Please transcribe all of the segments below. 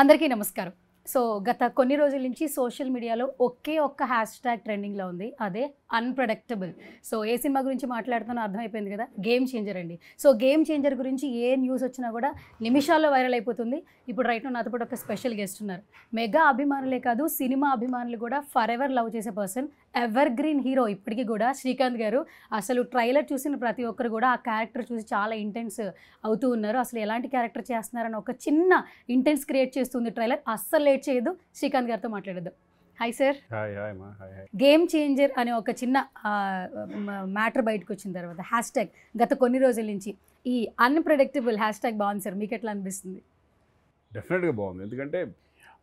అందరికీ నమస్కారం. సో, గత కొన్ని రోజుల నుంచి సోషల్ మీడియాలో ఒకే ఒక్క హ్యాష్‌ట్యాగ్ ట్రెండింగ్‌లో ఉంది. అదే అన్‌ప్రెడిక్టబుల్. సో, ఏ సినిమా గురించి మాట్లాడుతున్నానో అర్థమైపోయింది కదా! గేమ్ చేంజర్ అండి. సో, గేమ్ చేంజర్ గురించి ఏ న్యూస్ వచ్చినా కూడా నిమిషాల్లో వైరల్ అయిపోతుంది. ఇప్పుడు రైట్ నౌ నాతో పాటు ఒక స్పెషల్ గెస్ట్ ఉన్నారు. మెగా అభిమానులే కాదు, సినిమా అభిమానులు కూడా ఫరెవర్ లవ్ చేసే పర్సన్, ఎవర్ గ్రీన్ హీరో ఇప్పటికి కూడా శ్రీకాంత్ గారు. అసలు ట్రైలర్ చూసిన ప్రతి ఒక్కరు కూడా ఆ క్యారెక్టర్ చూసి చాలా ఇంటెన్స్ అవుతూ ఉన్నారు. అసలు ఎలాంటి క్యారెక్టర్ చేస్తున్నారని ఒక చిన్న ఇంటెన్స్ క్రియేట్ చేస్తుంది ట్రైలర్. అస్సలు లేట్ చేయొద్దు, శ్రీకాంత్ గారితో మాట్లాడేద్దాం. Hi sir. గేమ్ చేంజర్ అనే ఒక చిన్న మ్యాటర్ బయటకు వచ్చిన తర్వాత హ్యాష్‌ట్యాగ్ గత కొన్ని రోజుల నుంచి ఈ అన్‌ప్రెడిక్టబుల్ హ్యాష్‌ట్యాగ్ బాగుంది సార్. మీకు ఎట్లా అనిపిస్తుంది? డెఫినెట్గా బాగుంది. ఎందుకంటే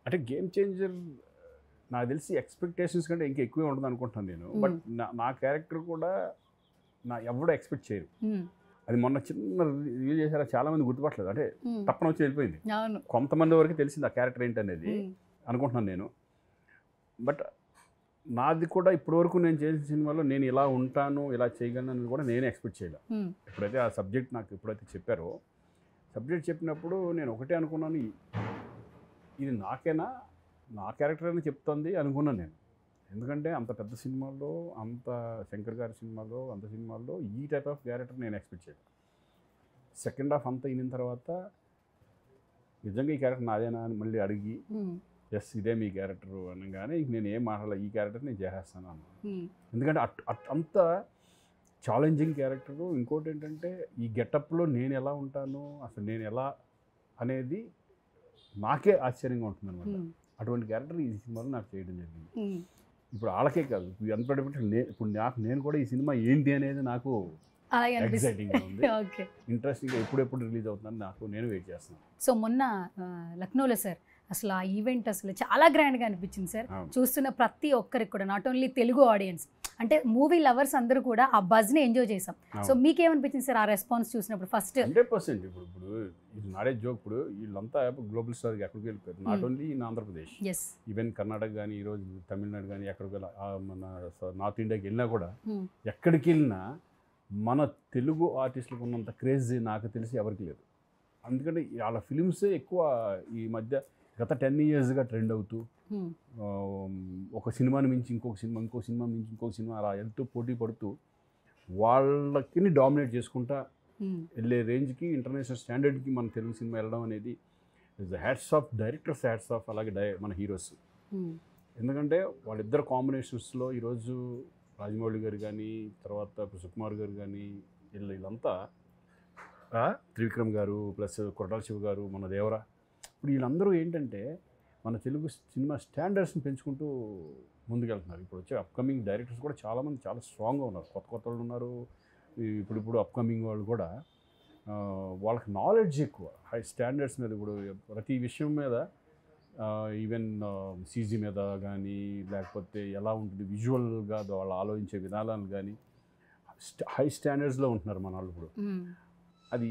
అంటే గేమ్ చేంజర్ నాకు తెలిసి ఎక్స్పెక్టేషన్స్ కంటే ఇంకా ఎక్కువే ఉంటుంది అనుకుంటున్నాను నేను. బట్ నా క్యారెక్టర్ కూడా ఎవడో ఎక్స్పెక్ట్ చేయరు. అది మొన్న చిన్న రివ్యూ చేశారా, చాలా మంది గుర్తుపట్టలేదు. అంటే తప్పన వచ్చి వెళ్ళిపోయింది. కొంతమంది వరకు తెలిసింది ఆ క్యారెక్టర్ ఏంటనేది అనుకుంటున్నాను నేను. బట్ నాది కూడా ఇప్పటివరకు నేను చేసిన సినిమాలో నేను ఇలా ఉంటాను, ఇలా చేయగలను అనేది కూడా నేనే ఎక్స్పెక్ట్ చేయలేదు. ఎప్పుడైతే ఆ సబ్జెక్ట్ నాకు ఎప్పుడైతే చెప్పారో, సబ్జెక్ట్ చెప్పినప్పుడు నేను ఒకటే అనుకున్నాను, ఇది నాకేనా, నా క్యారెక్టర్ అని చెప్తుంది అనుకున్నాను నేను. ఎందుకంటే అంత పెద్ద సినిమాల్లో, అంత శంకర్ గారి సినిమాలో, అంత సినిమాల్లో ఈ టైప్ ఆఫ్ క్యారెక్టర్ నేను ఎక్స్పెక్ట్ చేయలేదు. సెకండ్ హాఫ్ అంతా అయిన తర్వాత నిజంగా ఈ క్యారెక్టర్ నాదేనా అని మళ్ళీ అడిగి, ఎస్ ఇదే మీ క్యారెక్టర్ అనగానే ఇంక నేను ఏం మాట్లాడాలి, ఈ క్యారెక్టర్ నేను చేసేస్తాను అన్నాను. ఎందుకంటే అంత ఛాలెంజింగ్ క్యారెక్టరు. ఇంకోటి ఏంటంటే ఈ గెటప్లో నేను ఎలా ఉంటాను, అసలు నేను ఎలా అనేది నాకే ఆశ్చర్యంగా ఉంటుంది అనమాట. అటువంటి క్యారెక్టర్ ఈ సినిమాలో నాకు చేయడం జరిగింది. ఇప్పుడు వాళ్ళకే కాదు, ఇప్పుడు నేను కూడా ఈ సినిమా ఏంటి అనేది నాకు ఎక్సైటింగ్గా ఉంది, ఇంట్రెస్టింగ్గా ఎప్పుడెప్పుడు రిలీజ్ అవుతుందని నేను వెయిట్ చేస్తున్నాను. సో మొన్న లక్నోలో సార్ అసలు ఆ ఈవెంట్ అసలు చాలా గ్రాండ్గా అనిపించింది సార్. చూస్తున్న ప్రతి ఒక్కరికి కూడా, నాట్ ఓన్లీ తెలుగు ఆడియన్స్, అంటే మూవీ లవర్స్ అందరూ కూడా ఆ బజ్ని ఎంజాయ్ చేసాం. సో మీకేమనిపించింది సార్ ఆ రెస్పాన్స్ చూసినప్పుడు? ఫస్ట్ 100% ఇప్పుడు ఇది నాడే జోక్. ఇప్పుడు వీళ్ళంతా గ్లోబల్ స్టార్కి ఎక్కడికి వెళ్ళిపోయారు, not only in Andhra Pradesh, even Karnataka కానీ, ఈరోజు తమిళనాడు కానీ, ఎక్కడికి వెళ్ళి మన నార్త్ ఇండియాకి వెళ్ళినా కూడా, ఎక్కడికి వెళ్ళినా మన తెలుగు ఆర్టిస్టులకు ఉన్నంత క్రేజ్ నాకు తెలిసి ఎవరికి లేదు. అందుకంటే వాళ్ళ ఫిలిమ్సే ఎక్కువ ఈ మధ్య గత 10 yearsగా ట్రెండ్ అవుతూ, ఒక సినిమాని మించి ఇంకొక సినిమా, ఇంకో సినిమా మించి ఇంకొక సినిమా అలా ఎంతో పోటీ పడుతూ వాళ్ళకి డామినేట్ చేసుకుంటా వెళ్ళే రేంజ్కి, ఇంటర్నేషనల్ స్టాండర్డ్కి మన తెలుగు సినిమా వెళ్ళడం అనేది is hats off directors, hats off అలాగే మన హీరోస్. ఎందుకంటే వాళ్ళిద్దరు కాంబినేషన్స్లో ఈరోజు రాజమౌళి గారు కానీ, తర్వాత సుకుమార్ గారు కానీ, వీళ్ళంతా, త్రివిక్రమ్ గారు ప్లస్ కొరటాల శివ గారు, మన దేవరా, ఇప్పుడు వీళ్ళందరూ ఏంటంటే మన తెలుగు సినిమా స్టాండర్డ్స్ని పెంచుకుంటూ ముందుకెళ్తున్నారు. ఇప్పుడు వచ్చే అప్కమింగ్ డైరెక్టర్స్ కూడా చాలామంది చాలా స్ట్రాంగ్గా ఉన్నారు, కొత్త వాళ్ళు ఉన్నారు. ఇప్పుడు అప్కమింగ్ వాళ్ళు కూడా వాళ్ళకి నాలెడ్జ్ ఎక్కువ, హై స్టాండర్డ్స్ మీద, ఇప్పుడు ప్రతి విషయం మీద, ఈవెన్ సీజీ మీద కానీ, లేకపోతే ఎలా ఉంటుంది విజువల్గా వాళ్ళు ఆలోచించే విధానాలు కానీ హై స్టాండర్డ్స్లో ఉంటున్నారు మన వాళ్ళు ఇప్పుడు. అది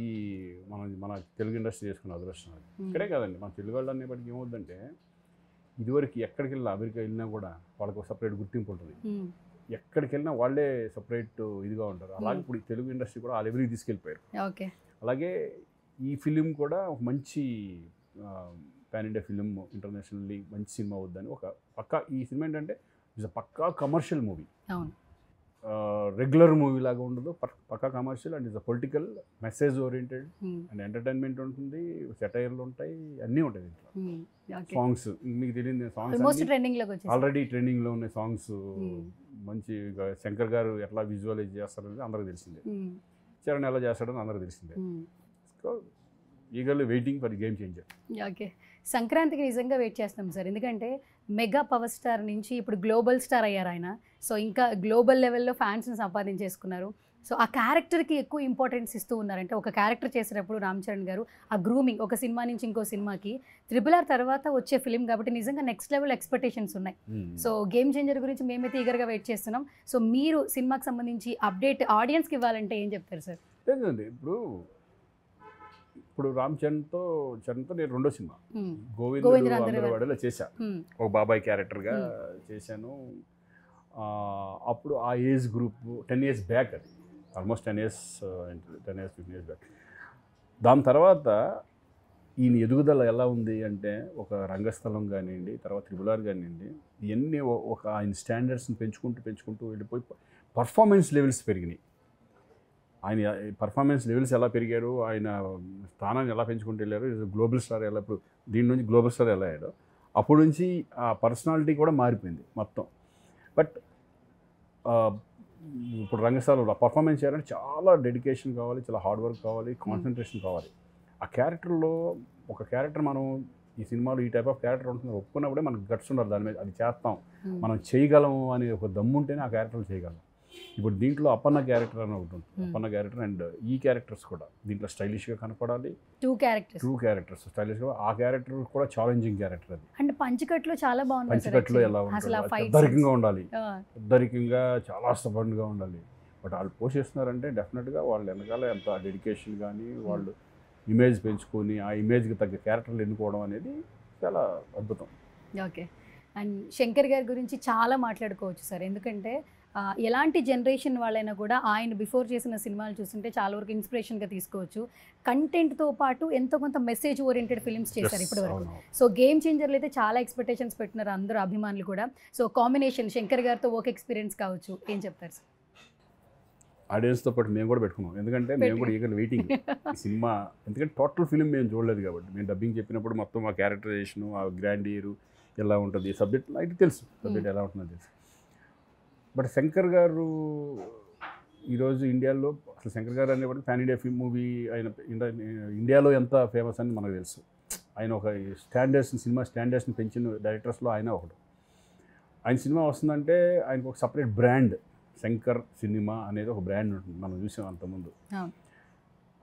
మన తెలుగు ఇండస్ట్రీ చేసుకున్న అదృష్టం. అది ఇక్కడే కాదండి, మన తెలుగు వాళ్ళు అనేప్పటికీ ఏమవుతుందంటే, ఇదివరకు ఎక్కడికి వెళ్ళినా, అమెరికా వెళ్ళినా కూడా వాళ్ళకు సపరేట్ గుర్తింపు ఉంటుంది, ఎక్కడికి వెళ్ళినా వాళ్ళే సపరేట్ ఇదిగా ఉంటారు. అలాగే ఇప్పుడు తెలుగు ఇండస్ట్రీ కూడా ఆ లెవెల్కి తీసుకెళ్ళిపోయారు. అలాగే ఈ ఫిలిం కూడా ఒక మంచి పాన్ ఇండియా ఫిలిం, ఇంటర్నేషనల్లీ మంచి సినిమా అవుద్దని ఒక పక్కా, ఈ సినిమా ఏంటంటే it's pakka commercial movie, regular movie లాగా ఉండదు, పక్కా commercial and is a political message oriented and entertainment ఉంటుంది, సెటైర్లు ఉంటాయి, అన్నీ ఉంటాయి దీంట్లో. సాంగ్స్ మీకు తెలియదు, సాంగ్స్ ఆల్రెడీ ట్రెండింగ్లో ఉన్నాయి సాంగ్స్. మంచి శంకర్ గారు ఎట్లా విజువలైజ్ చేస్తారనేది అందరికి తెలిసిందే, చరణ్ ఎలా చేస్తాడని అందరికి తెలిసిందే. So eagerly waiting for game changer. Okay, సంక్రాంతికి నిజంగా వెయిట్ చేస్తాం సార్. ఎందుకంటే మెగా పవర్ స్టార్ నుంచి ఇప్పుడు గ్లోబల్ స్టార్ అయ్యారు ఆయన. సో ఇంకా గ్లోబల్ లెవెల్లో ఫ్యాన్స్ని సంపాదించేసుకున్నారు. సో ఆ క్యారెక్టర్కి ఎక్కువ ఇంపార్టెన్స్ ఇస్తూ ఉన్నారంటే, ఒక క్యారెక్టర్ చేసేటప్పుడు రామ్ చరణ్ గారు ఆ గ్రూమింగ్, ఒక సినిమా నుంచి ఇంకో సినిమాకి, RRR తర్వాత వచ్చే ఫిలిం కాబట్టి నిజంగా నెక్స్ట్ లెవెల్ ఎక్స్పెక్టేషన్స్ ఉన్నాయి. సో గేమ్ చేంజర్ గురించి మేమైతే ఈగర్గా వెయిట్ చేస్తున్నాం. సో మీరు సినిమాకి సంబంధించి అప్డేట్ ఆడియన్స్కి ఇవ్వాలంటే ఏం చెప్తారు సార్? ఇప్పుడు రామ్ చరణ్తో నేను రెండో సినిమా గోవిందుడు అందరివాడలో చేశాను, ఒక బాబాయ్ క్యారెక్టర్గా చేశాను. అప్పుడు ఆ ఏజ్ గ్రూప్ 10 years బ్యాక్, అది ఆల్మోస్ట్ 10 years 15 years బ్యాక్. దాని తర్వాత ఈయన ఎదుగుదల ఎలా ఉంది అంటే ఒక రంగస్థలం కానివ్వండి, తర్వాత త్రిబుల్ కానివ్వండి, ఇవన్నీ ఒక ఆయన స్టాండర్డ్స్ని పెంచుకుంటూ వెళ్ళిపోయి పర్ఫార్మెన్స్ లెవెల్స్ పెరిగినాయి. ఆయన పర్ఫార్మెన్స్ లెవెల్స్ ఎలా పెరిగారు, ఆయన స్థానాన్ని ఎలా పెంచుకుంటూ వెళ్ళారు, గ్లోబల్ స్టార్ ఎలా ఇప్పుడు దీని నుంచి గ్లోబల్ స్టార్ ఎలా అయ్యాడో అప్పటి నుంచి ఆ పర్సనాలిటీ కూడా మారిపోయింది మొత్తం. బట్ ఇప్పుడు రంగస్థలంలో పర్ఫార్మెన్స్ చేయాలంటే చాలా డెడికేషన్ కావాలి, చాలా హార్డ్ వర్క్ కావాలి, కాన్సన్ట్రేషన్ కావాలి. ఆ క్యారెక్టర్లో ఒక క్యారెక్టర్ మనం ఈ సినిమాలో ఈ టైప్ ఆఫ్ క్యారెక్టర్ ఉంటుంది ఒప్పుకున్నప్పుడే మనకు గట్స్ ఉండాలి, దాని మీద అది చేస్తాం, మనం చేయగలము అనే ఒక దమ్ము ఉంటేనే ఆ క్యారెక్టర్లు చేయగలం. ఇప్పుడు దీంట్లో అప్పన్న క్యారెక్టర్ అని ఒకటి ఉంటుంది, అప్పన్న క్యారెక్టర్ అండ్ ఈ క్యారెక్టర్స్ కూడా దీంట్లో స్టైలిష్గా కనపడాలి. టూ క్యారెక్టర్స్ స్టైలిష్గా, ఆ క్యారెక్టర్ కూడా ఛాలెంజింగ్ క్యారెక్టర్ అది. అండ్ పంచకట్లో చాలా బాగుంది, పంచకట్లో ఎలా ఉంటుంది, పెద్దరికంగా ఉండాలి, పెద్దరికంగా చాలా స్టబర్న్గా ఉండాలి. బట్ వాళ్ళు పోషిస్తున్నారంటే డెఫినెట్గా వాళ్ళు వెనకాల ఎంత డెడికేషన్ కానీ వాళ్ళు ఇమేజ్ పెంచుకొని ఆ ఇమేజ్కి తగ్గ క్యారెక్టర్లు ఎన్నుకోవడం అనేది చాలా అద్భుతం. ఓకే. అండ్ శంకర్ గారి గురించి చాలా మాట్లాడుకోవచ్చు సార్, ఎందుకంటే ఎలాంటి జనరేషన్ వాళ్ళైనా కూడా ఆయన బిఫోర్ చేసిన సినిమాలు చూస్తుంటే చాలా వరకు ఇన్స్పిరేషన్గా తీసుకోవచ్చు. కంటెంట్తో పాటు ఎంతో కొంత మెసేజ్ ఓరియంటెడ్ ఫిల్మ్స్ చేశారు ఇప్పటివరకు. సో గేమ్ చేంజర్లు అయితే చాలా ఎక్స్పెక్టేషన్స్ పెట్టినారు అందరూ అభిమానులు కూడా. సో కాంబినేషన్ శంకర్ గారితో వర్క్ ఎక్స్పీరియన్స్ కావచ్చు, ఏం చెప్తారు సార్? ఆడియన్స్తో పాటు మేము కూడా పెట్టుకున్నాం, ఎందుకంటే మేము కూడా ఈగర్ వెయిటింగ్ ఈ సినిమా, ఎందుకంటే టోటల్ ఫిల్మ్ మేము చూడలేదు కాబట్టి. మేము డబ్బింగ్ చెప్పినప్పుడు మొత్తం ఆ క్యారెక్టరైజేషను, ఆ గ్రాండియరు ఎలా ఉంటుంది, సబ్జెక్ట్ అయితే తెలుసు, సబ్జెక్ట్ ఎలా ఉంటుందో తెలుసు. బట్ శంకర్ గారు ఈరోజు ఇండియాలో అసలు శంకర్ గారు అనేప్పటికీ ప్యాన్ ఇండియా ఫిల్మ్ మూవీ ఆయన ఇండియాలో ఎంత ఫేమస్ అని మనకు తెలుసు. ఆయన ఒక సినిమా స్టాండర్డ్స్ని పెంచిన డైరెక్టర్స్లో ఆయన ఒకడు. ఆయన సినిమా వస్తుందంటే ఆయనకు ఒక సపరేట్ బ్రాండ్, శంకర్ సినిమా అనేది ఒక బ్రాండ్ ఉంటుంది, మనం చూసాం అంతకుముందు.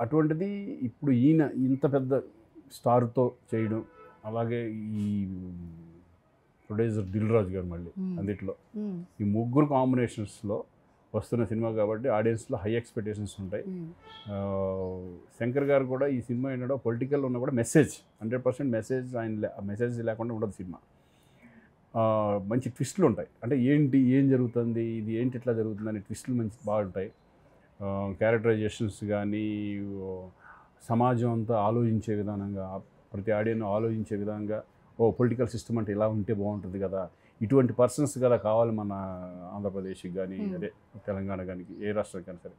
అటువంటిది ఇప్పుడు ఈయన ఇంత పెద్ద స్టార్తో చేయడం, అలాగే ఈ ప్రొడ్యూసర్ దిల్ రాజు గారు మళ్ళీ అందుట్లో, ఈ ముగ్గురు కాంబినేషన్స్లో వస్తున్న సినిమా కాబట్టి ఆడియన్స్లో హై ఎక్స్పెక్టేషన్స్ ఉంటాయి. శంకర్ గారు కూడా ఈ సినిమా ఏంటంటే పొలిటికల్ ఉన్నా కూడా మెసేజ్ 100% మెసేజ్, మెసేజ్ లేకుండా ఉండదు సినిమా. మంచి ట్విస్టులు ఉంటాయి, అంటే ఏం జరుగుతుంది, ఇది ఏంటి ఇట్లా జరుగుతుంది అనే ట్విస్టులు మంచి బాగుంటాయి. క్యారెక్టరైజేషన్స్ కానీ సమాజం అంతా ఆలోచించే విధానంగా, ప్రతి ఆడియన్ ఆలోచించే విధంగా, పొలిటికల్ సిస్టమ్ అంటే ఇలా ఉంటే బాగుంటుంది కదా, ఇటువంటి పర్సన్స్ కదా కావాలి మన ఆంధ్రప్రదేశ్కి కానీ అదే తెలంగాణ కానీ ఏ రాష్ట్రానికి కానీ సరే,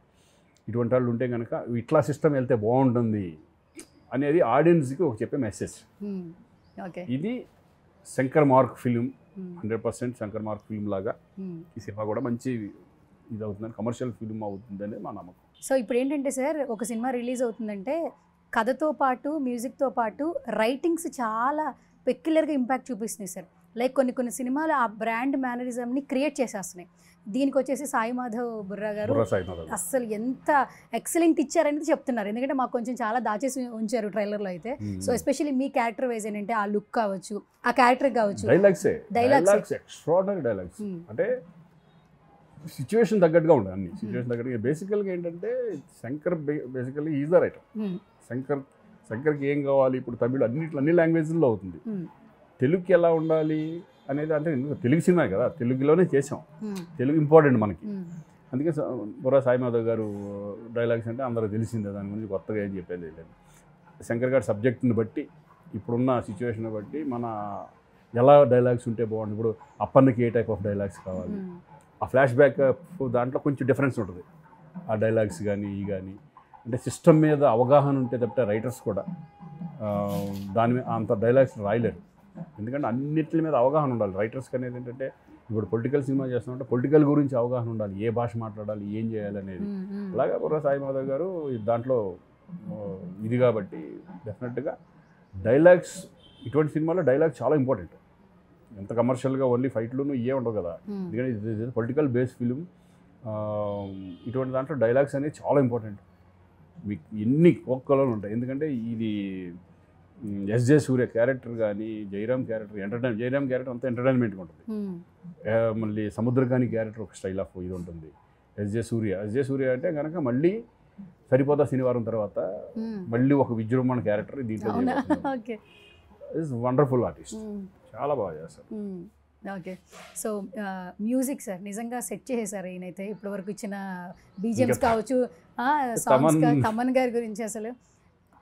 ఇటువంటి వాళ్ళు ఉంటే కనుక ఇట్లా సిస్టమ్ వెళ్తే బాగుంటుంది అనేది ఆడియన్స్కి ఒక చెప్పే మెసేజ్. ఇది Shankar mark film, 100% Shankar mark film లాగా ఈ సినిమా కూడా మంచి ఇది అవుతుందని, కమర్షియల్ ఫిలిం అవుతుందని మా నమ్మకం. సో ఇప్పుడు ఏంటంటే సార్, ఒక సినిమా రిలీజ్ అవుతుందంటే కథతో పాటు మ్యూజిక్తో పాటు రైటింగ్స్ చాలా పెక్యులర్గా ఇంపాక్ట్ చూపిస్తున్నాయి సార్. లైక్ కొన్ని సినిమాలు ఆ బ్రాండ్ మేనరిజంని క్రియేట్ చేసేస్తున్నాయి. దీనికి వచ్చేసి సాయి మాధవ్ బుర్రా గారు అస్సలు ఎంత ఎక్సలెంట్ ఇచ్చారనేది చెప్తున్నారు, ఎందుకంటే మాకు కొంచెం చాలా దాచేసి ఉంచారు ట్రైలర్లో అయితే. సో ఎస్పెషల్లీ మీ క్యారెక్టర్ వైజ్ ఏంటంటే ఆ లుక్ కావచ్చు, ఆ క్యారెక్టర్ కావచ్చు, డైలాగ్స్ ఎక్స్ట్రార్డినరీ డైలాగ్స్, అంటే సిచ్యువేషన్ తగ్గట్టుగా ఉండాలి, అన్ని సిచ్యువేషన్ తగ్గట్టుగా. బేసికల్గా ఏంటంటే Shankar basically is the writer. శంకర్కి ఏం కావాలి, ఇప్పుడు తమిళ అన్ని లాంగ్వేజ్లో అవుతుంది, తెలుగుకి ఎలా ఉండాలి అనేది, అంటే తెలుగు సినిమా కదా, తెలుగులోనే చేసాం, తెలుగు ఇంపార్టెంట్ మనకి. అందుకే బుర్రా సాయి మాధవ్ గారు డైలాగ్స్ అంటే అందరూ తెలిసిందే, దాని గురించి కొత్తగా ఏం చెప్పేది లేదు. శంకర్ గారి సబ్జెక్ట్ని బట్టి, ఇప్పుడున్న సిచ్యువేషన్ బట్టి మన ఎలా డైలాగ్స్ ఉంటే బాగుంటుంది. ఇప్పుడు అప్పన్నకి ఏ టైప్ ఆఫ్ డైలాగ్స్ కావాలి, ఆ ఫ్లాష్ బ్యాక్ దాంట్లో కొంచెం డిఫరెన్స్ ఉంటుంది, ఆ డైలాగ్స్ కానీ కానీ అంటే సిస్టమ్ మీద అవగాహన ఉంటే తప్పితే రైటర్స్ కూడా దాని మీద అంత డైలాగ్స్ రాయలేరు, ఎందుకంటే అన్నిటి మీద అవగాహన ఉండాలి రైటర్స్కి. అనేది ఏంటంటే ఇప్పుడు పొలిటికల్ సినిమా చేస్తున్నామంటే పొలిటికల్ గురించి అవగాహన ఉండాలి, ఏ భాష మాట్లాడాలి, ఏం చేయాలి అనేది. అలాగే బుర్రా సాయి మాధవ్ గారు దాంట్లో ఇది కాబట్టి డెఫినెట్గా డైలాగ్స్, ఇటువంటి సినిమాలో డైలాగ్ చాలా ఇంపార్టెంట్. ఎంత కమర్షియల్గా ఓన్లీ ఫైట్లును ఇవే ఉండవు కదా, ఎందుకంటే ఇది పొలిటికల్ బేస్ ఫిలిం. ఇటువంటి దాంట్లో డైలాగ్స్ అనేది చాలా ఇంపార్టెంట్. మీకు ఎన్ని ఒక్కలో ఉంటాయి, ఎందుకంటే ఇది ఎస్జే సూర్య క్యారెక్టర్ కానీ, జయరామ్ క్యారెక్టర్ జయరామ్ క్యారెక్టర్ అంతా ఎంటర్టైన్మెంట్గా ఉంటుంది. మళ్ళీ సముద్రకాని క్యారెక్టర్ ఒక స్టైల్ ఆఫ్ ఇది ఉంటుంది. ఎస్జే సూర్య అంటే కనుక మళ్ళీ సరిపోతా శనివారం తర్వాత మళ్ళీ ఒక విజృంభణ క్యారెక్టర్ దీంట్లో ఇస్ వండర్ఫుల్ ఆర్టిస్ట్, చాలా బాగా చేస్తారు. ఓకే. సో మ్యూజిక్ సార్ నిజంగా సెట్ చేసేసారు ఈయనైతే, ఇప్పటి వరకు ఇచ్చిన బీజిఎమ్స్ కావచ్చు, తమన్ గారి గురించి అసలు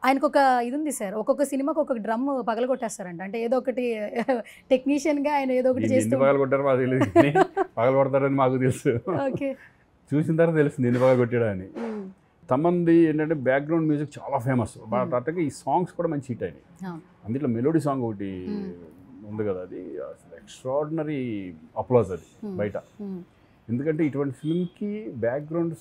ఆయనకు ఒక ఇది ఉంది సార్, ఒక్కొక్క సినిమాకి ఒక్కొక్క డ్రమ్ పగలగొట్టేస్తారంట. అంటే ఏదో ఒకటి టెక్నీషియన్గా ఆయన ఏదో ఒకటి చేస్తూ పగలగొట్టారు మాకు తెలియదు, పగలగొడతారని మాకు తెలుసు. ఓకే, చూసిన తర్వాత తెలుస్తుంది ఎన్ని పగలగొట్టాడని. తమంది ఏంటంటే బ్యాక్గ్రౌండ్ మ్యూజిక్ చాలా ఫేమస్, బట్ అట్టగా ఈ సాంగ్స్ కూడా మంచి హిట్ అయినాయి. అందులో మెలోడీ సాంగ్ ఒకటి ఉంది కదా, అది అసలు ఎక్స్ట్రాడినరీ అప్లాజ్ అది బయట. ఎందుకంటే ఇటువంటి ఫిల్మ్కి బ్యాక్గ్రౌండ్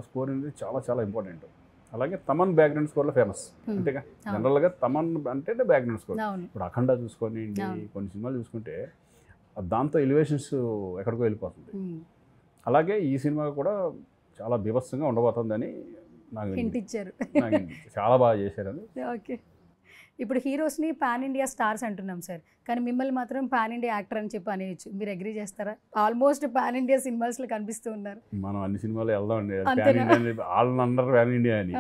స్కోర్ అనేది చాలా చాలా ఇంపార్టెంట్. అలాగే తమన్ బ్యాక్గ్రౌండ్ స్కోర్లో ఫేమస్. అంతేగా జనరల్గా తమన్ అంటే బ్యాక్గ్రౌండ్ స్కోర్. ఇప్పుడు అఖండ చూసుకోండి, కొన్ని సినిమాలు చూసుకుంటే దాంతో ఎలివేషన్స్ ఎక్కడికో వెళ్ళిపోతుంది. అలాగే ఈ సినిమా కూడా చాలా బీభత్సంగా ఉండబోతుందని నాకు ఇచ్చారు. చాలా బాగా చేశారని. ఓకే, ఇప్పుడు హీరోస్ని పాన్ ఇండియా స్టార్స్ అంటున్నాం సార్, కానీ మిమ్మల్ని మాత్రం పాన్ ఇండియా యాక్టర్ అని చెప్పి అనేయచ్చు. మీరు అగ్రీ చేస్తారా? ఆల్మోస్ట్ పాన్ ఇండియా సినిమాస్లో కనిపిస్తూ ఉన్నారు. మనం అన్ని సినిమాలు వెళ్దామండి, పాన్ ఇండియా వాళ్ళని అందరు పాన్ ఇండియా అని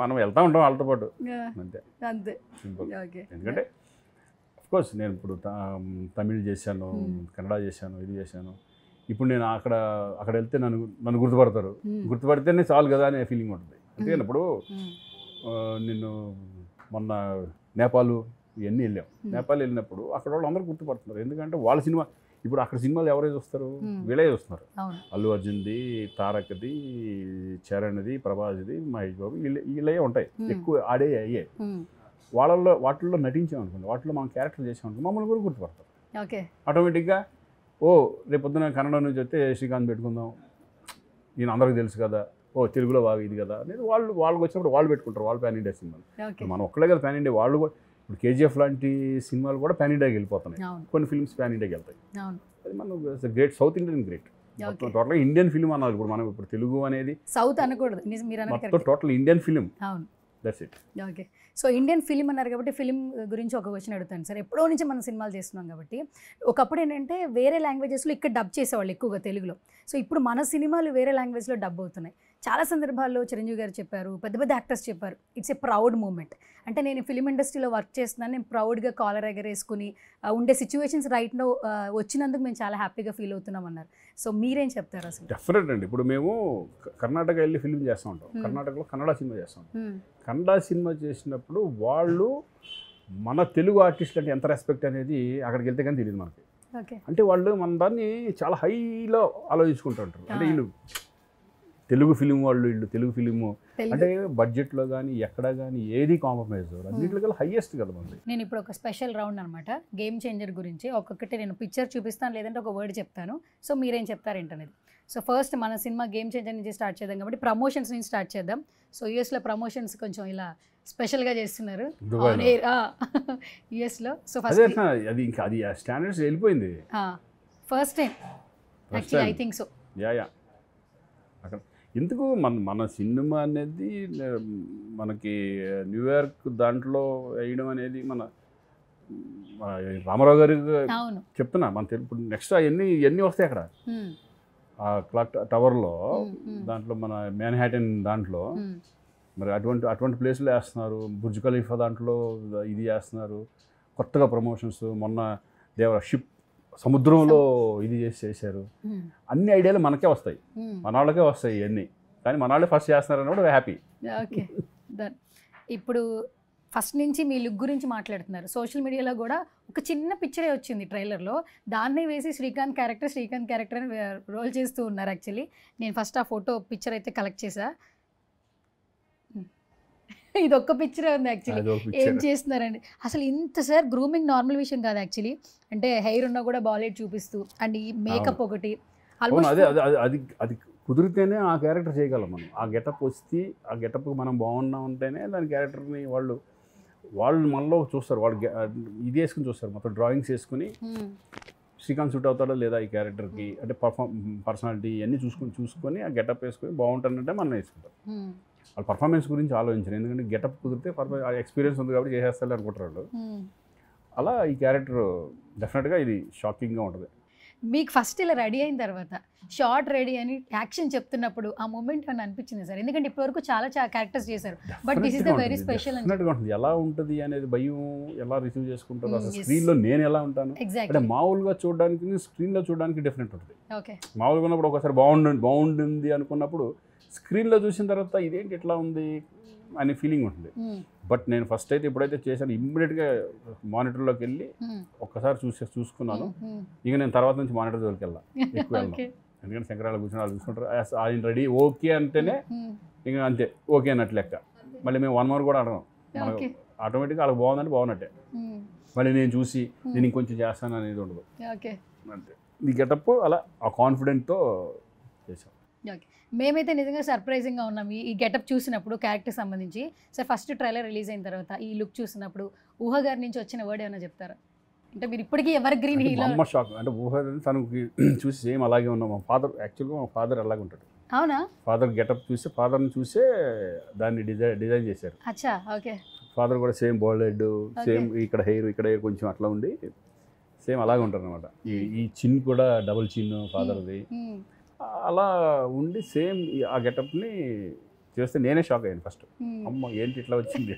మనం వెళ్తా ఉంటాం వాళ్ళతో పాటు, అంతే అంతే. ఎందుకంటే అఫ్కోర్స్ నేను ఇప్పుడు తమిళ్ చేశాను, కన్నడ చేశాను, ఇది చేశాను. ఇప్పుడు నేను అక్కడ వెళ్తే నన్ను గుర్తుపడతారు, గుర్తుపడితేనే చాలు కదా అనే ఫీలింగ్ ఉంటుంది. అంతేగాని ఇప్పుడు నిన్ను మొన్న నేపాల్ ఇవన్నీ వెళ్ళాం. నేపాల్ వెళ్ళినప్పుడు అక్కడ వాళ్ళు అందరూ గుర్తుపడుతున్నారు, ఎందుకంటే వాళ్ళ సినిమా ఇప్పుడు అక్కడ సినిమాలు ఎవరైతే చూస్తారు, వీళ్ళే చూస్తున్నారు. అల్లు అర్జున్ది, తారక్ది, చరణ్ది, ప్రభాస్ది, మహేష్ బాబు, వీళ్ళే ఉంటాయి ఎక్కువ ఆడే అయ్యే. వాటిల్లో నటించామనుకోండి, వాటిలో మనం క్యారెక్టర్ చేసామనుకో మమ్మల్ని కూడా గుర్తుపడతారు. ఓకే, ఆటోమేటిక్గా ఓ రేపు పొద్దున కన్నడ నుంచి వస్తే శ్రీకాంత్ పెట్టుకుందాం, నేను అందరికీ తెలుసు కదా, ఓ తెలుగులో బాగా ఇది కదా అనేది వాళ్ళకి వచ్చినప్పుడు వాళ్ళు పెట్టుకుంటారు, వాళ్ళు పాన్ ఇండియా సినిమాలు. మనం ఒక్కడే కదా పాన్ ఇండియా, వాళ్ళు కూడా ఇప్పుడు కేజీఎఫ్ లాంటి సినిమాలు కూడా పాన్ ఇండియాకి వెళ్ళిపోతున్నాయి, కొన్ని ఫిల్మ్స్ పాన్ ఇండియాకి వెళ్తాయి. అది మనం గ్రేట్, సౌత్ ఇండియన్ గ్రేట్. టోటల్గా ఇండియన్ ఫిల్మ్ అన్నారు. ఇప్పుడు మనం ఇప్పుడు తెలుగు అనేది సౌత్ అనకూడదు, మొత్తం total Indian film. That's it. Okay, so Indian film అన్నారు కాబట్టి ఫిలిం గురించి ఒక క్వశ్చన్ అడుగుతాను సార్. ఎప్పుడో నుంచి మనం సినిమాలు చేస్తున్నాం కాబట్టి ఒకప్పుడు ఏంటంటే వేరే లాంగ్వేజెస్లో ఇక్కడ డబ్ చేసేవాళ్ళు ఎక్కువగా తెలుగులో. సో ఇప్పుడు మన సినిమాలు వేరే లాంగ్వేజ్లో డబ్ అవుతున్నాయి. చాలా సందర్భాల్లో చిరంజీవి గారు చెప్పారు, పెద్ద పెద్ద యాక్టర్స్ చెప్పారు, ఇట్స్ ఏ ప్రౌడ్ మూమెంట్. అంటే నేను ఫిలిం ఇండస్ట్రీలో వర్క్ చేస్తున్నాను, నేను ప్రౌడ్గా కాలర్ ఎగరేసుకుని ఉండే సిచ్యువేషన్స్ రైట్లో వచ్చినందుకు మేము చాలా హ్యాపీగా ఫీల్ అవుతున్నాం అన్నారు. సో మీరేం చెప్తారు అసలు? డెఫినెట్ అండి. ఇప్పుడు మేము కర్ణాటక వెళ్ళి ఫిల్మ్ చేస్తూ ఉంటాం, కర్ణాటకలో కన్నడ సినిమా చేస్తూ ఉంటాం. కన్నడ సినిమా చేసినప్పుడు వాళ్ళు మన తెలుగు ఆర్టిస్టులు అంటే ఎంత రెస్పెక్ట్ అనేది అక్కడికి వెళ్తే కానీ తెలియదు మనకి. అంటే వాళ్ళు మన దాన్ని చాలా హైలో ఆలోచించుకుంటూ ఉంటారు. అంటే వీళ్ళు తెలుగు ఫిలిం, వీళ్ళు తెలుగు ఫిలిము అంటే బడ్జెట్లో కానీ ఎక్కడ కానీ ఏది కాంప్రమైజ్ అన్నింటికల్లా హైయెస్ట్ కదా మనది. నేను ఇప్పుడు ఒక స్పెషల్ రౌండ్ అనమాట, గేమ్ చేంజర్ గురించి. ఒక్కొక్కటి నేను పిక్చర్ చూపిస్తాను, లేదంటే ఒక వర్డ్ చెప్తాను, సో మీరేం చెప్తారు ఏంటనేది. సో ఫస్ట్ మన సినిమా గేమ్ చేంజర్ నుంచి స్టార్ట్ చేద్దాం కాబట్టి ప్రమోషన్స్ నుంచి స్టార్ట్ చేద్దాం. సో యూఎస్లో ప్రమోషన్స్ కొంచెం ఇలా స్పెషల్గా చేస్తున్నారు యూఎస్లో. సో ఫస్ట్ అది ఇంకా అది స్టాండర్డ్స్ వెళ్ళిపోయింది, first time actually I think so. Yeah అక్కడ ఎందుకు మన సినిమా అనేది మనకి న్యూయార్క్ దాంట్లో వేయడం అనేది మన రామారావు గారు చెప్తున్నా, మన తెలుగు నెక్స్ట్ ఎన్ని వస్తాయి అక్కడ ఆ క్లాక్ టవర్లో, దాంట్లో మన మ్యాన్హాటన్ దాంట్లో మరి అటువంటి ప్లేస్లో వేస్తున్నారు. బుర్జ్ ఖలీఫా దాంట్లో ఇది చేస్తున్నారు, కొత్తగా ప్రమోషన్స్. మొన్న షిప్ సముద్రంలో ఇది చేశారు. అన్ని ఐడియాలు మనకే వస్తాయి, మన వాళ్ళకే వస్తాయి ఇవన్నీ, కానీ మన వాళ్ళే ఫస్ట్ చేస్తున్నారని కూడా హ్యాపీ. ఓకే, ఇప్పుడు ఫస్ట్ నుంచి మీ లుక్ గురించి మాట్లాడుతున్నారు. సోషల్ మీడియాలో కూడా ఒక చిన్న పిక్చరే వచ్చింది ట్రైలర్లో, దాన్నే వేసి శ్రీకాంత్ క్యారెక్టర్ అని రోల్ చేస్తూ ఉన్నారు. యాక్చువల్లీ నేను ఫస్ట్ ఆ ఫోటో పిక్చర్ అయితే కలెక్ట్ చేసా. ఇది ఒక్క పిక్చరే ఉంది యాక్చువల్లీ. ఏం చేస్తున్నారండి అసలు ఇంత సార్? గ్రూమింగ్ నార్మల్ విషయం కాదు యాక్చువల్లీ. అంటే హెయిర్ ఉన్నా కూడా బాలెట్ చూపిస్తూ, అండ్ ఈ మేకప్ ఒకటి అది కుదిరితేనే ఆ క్యారెక్టర్ చేయగలం మనం. ఆ గెటప్ వస్తే ఆ గెటప్కి మనం బాగున్నాం అంటేనే దాని క్యారెక్టర్ని వాళ్ళు మనలో చూస్తారు, వాళ్ళు ఇది వేసుకుని చూస్తారు, మొత్తం డ్రాయింగ్స్ వేసుకుని శ్రీకాంత్ సూట్ అవుతాడో లేదా ఈ క్యారెక్టర్కి, అంటే పర్సనాలిటీ ఇవన్నీ చూసుకొని ఆ గెటప్ వేసుకొని బాగుంటానంటే మనం వేసుకుంటాం. వాళ్ళ పర్ఫార్మెన్స్ గురించి ఆలోచించారు, ఎందుకంటే గెటప్ కుదిరితే ఎక్స్పీరియన్స్ ఉంది కాబట్టి చేసేస్తారు అనుకుంటారు వాళ్ళు. అలా ఈ క్యారెక్టర్ డెఫినెట్గా ఇది షాకింగ్గా ఉంటుంది. మీకు ఫస్ట్ ఇలా రెడీ అయిన తర్వాత షార్ట్ రెడీ అని యాక్షన్ చెప్తున్నప్పుడు ఆ మూమెంట్ అని అనిపించింది సార్? ఎందుకంటే ఇప్పటివరకు చాలా క్యారెక్టర్స్ చేశారు, but this is the very special. ఎలా ఉంటుంది అనేది భయం, ఎలా రిసీవ్ చేసుకుంటారు, అసలు స్క్రీన్లో నేను ఎలా ఉంటాను అంటే మామూలుగా చూడడానికి స్క్రీన్లో చూడడానికి డిఫరెంట్ ఉంటుంది. మామూలుగా ఉన్నప్పుడు ఒకసారి బాగుండింది అనుకున్నప్పుడు స్క్రీన్లో చూసిన తర్వాత ఇదేంటి ఇట్లా ఉంది అనే ఫీలింగ్ ఉంటుంది. బట్ నేను ఫస్ట్ అయితే ఎప్పుడైతే చేశాను ఇమ్మీడియట్గా మానిటర్లోకి వెళ్ళి ఒక్కసారి చూసుకున్నాను. ఇక నేను తర్వాత నుంచి మానిటర్ జోలికి వెళ్ళా, ఎక్కువ వెళ్ళాను. ఎందుకంటే శంకరాలు కూర్చొని వాళ్ళు చూసుకుంటారు, ఆయన రెడీ ఓకే అంటేనే ఇక అంతే ఓకే అన్నట్టు లెక్క. మళ్ళీ మేము 1 hour కూడా అడగం, ఆటోమేటిక్గా వాళ్ళకి బాగుందంటే బాగున్నట్టే. మళ్ళీ నేను చూసి నేను ఇంకొంచెం చేస్తాను అనేది ఉండదు అంతే. ఈ గెటప్ అలా ఆ కాన్ఫిడెంట్తో చేశాం. మేమైతే నిజంగా సర్ప్రైజింగ్గా ఉన్నాం ఈ గెటప్ చూసినప్పుడు, క్యారెక్టర్ సంబంధించి. సార్ ఫస్ట్ ట్రైలర్ రిలీజ్ అయిన తర్వాత ఈ లుక్ చూసినప్పుడు ఊహ గారి నుంచి వచ్చిన వర్డ్ ఏమైనా చెప్తారా? అంటే మీరు ఇప్పటికీ ఎవర్ గ్రీన్ హీరో. అమ్మ షాక్ అంటే ఊహ తనకి చూసి సేమ్ అలాగే ఉన్నాం. మా ఫాదర్ యాక్చువల్గా మా ఫాదర్ అలాగే ఉంటాడు. అవునా? ఫాదర్ గెటప్ చూసి ఫాదర్ని చూసే దాన్ని డిజైన్ చేశారు. అచ్చా, ఓకే. ఫాదర్ కూడా సేమ్ బాల్ హెడ్, సేమ్ ఇక్కడ హెయిర్ కొంచెం అట్లా ఉండి సేమ్ అలాగే ఉంటారు అనమాట. ఈ చిన్ కూడా డబుల్ చిన్ ఫాదర్ది అలా ఉండి సేమ్ ఆ గెటప్ని చేస్తే నేనే షాక్ అయ్యాను ఫస్ట్. అమ్మ ఏంటి ఇట్లా వచ్చింది.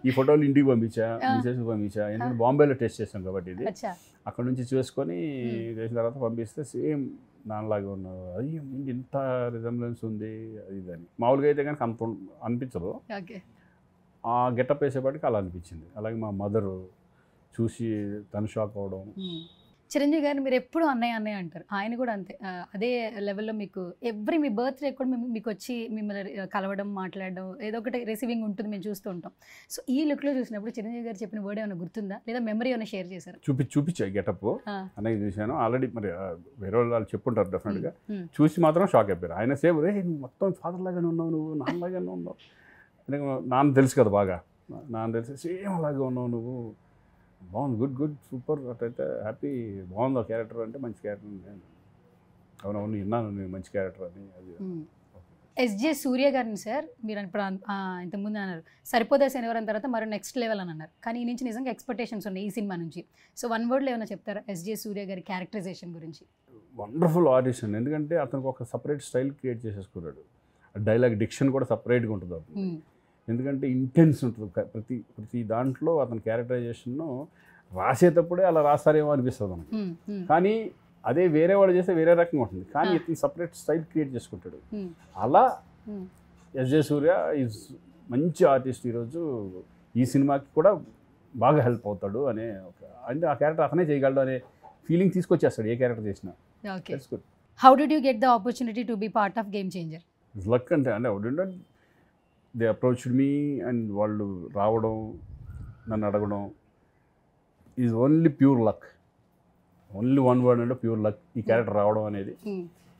ఈ ఫోటోలు ఇంటికి పంపించా, మిసెస్కి పంపించా. ఎందుకంటే బాంబేలో టెస్ట్ చేసాం కాబట్టి ఇది అక్కడ నుంచి చూసుకొని చేసిన తర్వాత పంపిస్తే సేమ్ దానిలాగే ఉన్నారు. అది ఇంత రిజంబ్లెన్స్ ఉంది అది అని. మామూలుగా అయితే కనుక అంత అనిపించదు, ఆ గెటప్ వేసేపాటికి అలా అనిపించింది. అలాగే మా మదరు చూసి తను షాక్ అవ్వడం. చిరంజీవి గారిని మీరు ఎప్పుడు అన్నయ్య అన్నయ్య అంటారు, ఆయన కూడా అంతే. అదే లెవెల్లో మీకు మీ బర్త్డే కూడా మీకు వచ్చి మిమ్మల్ని కలవడం, మాట్లాడడం, ఏదో ఒకటి రిసీవింగ్ ఉంటుంది, మేము చూస్తూ ఉంటాం. సో ఈ లుక్లో చూసినప్పుడు చిరంజీవి గారు చెప్పిన వర్డ్ ఏమైనా గుర్తుందా, లేదా మెమరీ ఏమైనా షేర్ చేశారు? చూపించా గెటప్ అన్నయ్య చూశాను ఆల్రెడీ. మరి వేరే వాళ్ళు చెప్పుంటారు డెఫినెట్గా. చూసి మాత్రం షాక్ అయిపోయారు. ఆయన సేమ్ నువ్వు మొత్తం ఫాదర్ లాగానే ఉన్నావు, నువ్వు నాన్నలాగానే ఉన్నావు. నాన్న తెలుసు కదా బాగా, నాన్న తెలిసి సేమ్ అలాగే ఉన్నావు నువ్వు, బాగుంది, గుడ్ సూపర్. అట్లయితే హ్యాపీ, బాగుంది ఆ క్యారెక్టర్ అంటే మంచి క్యారెక్టర్. అవునవును విన్నాను నేను మంచి క్యారెక్టర్ అని. అది ఎస్జే సూర్య గారిని సార్ మీరు ఇప్పుడు ఇంతకుముందు అన్నారు సరిపోదా శనివారం తర్వాత మరో నెక్స్ట్ లెవెల్ అని అన్నారు, కానీ ఈ నుంచి నిజంగా ఎక్స్పెక్టేషన్స్ ఉన్నాయి ఈ సినిమా నుంచి. సో 1 wordలో ఏమైనా చెప్తారా ఎస్జే సూర్య గారి క్యారెక్టరైజేషన్ గురించి? Wonderful audition. ఎందుకంటే అతనికి ఒక సపరేట్ స్టైల్ క్రియేట్ చేసేసుకున్నాడు. డైలాగ్ డిక్షన్ కూడా సపరేట్గా ఉంటుంది అతను. ఎందుకంటే ఇంటెన్స్ ఉంటుంది ప్రతి దాంట్లో. అతని క్యారెక్టరైజేషన్ రాసేటప్పుడే అలా రాస్తారేమో అనిపిస్తుంది మనకి, కానీ అదే వేరే వాళ్ళు చేస్తే వేరే రకంగా ఉంటుంది. కానీ ఇతను సపరేట్ స్టైల్ క్రియేట్ చేసుకుంటాడు. అలా ఎస్జే సూర్య ఈజ్ మంచి ఆర్టిస్ట్. ఈరోజు ఈ సినిమాకి కూడా బాగా హెల్ప్ అవుతాడు అనే అంటే ఆ క్యారెక్టర్ అతనే చేయగలడు అనే ఫీలింగ్ తీసుకొచ్చేస్తాడు ఏ క్యారెక్టర్ చేసినా. How did you get the opportunity to be part of game changer? Luck అంటే దే అప్రోచ్డ్ మీ అండ్ వాళ్ళు రావడం, నన్ను అడగడం is only pure luck. Only 1 word అంటే ప్యూర్ లక్ ఈ క్యారెక్టర్ రావడం అనేది.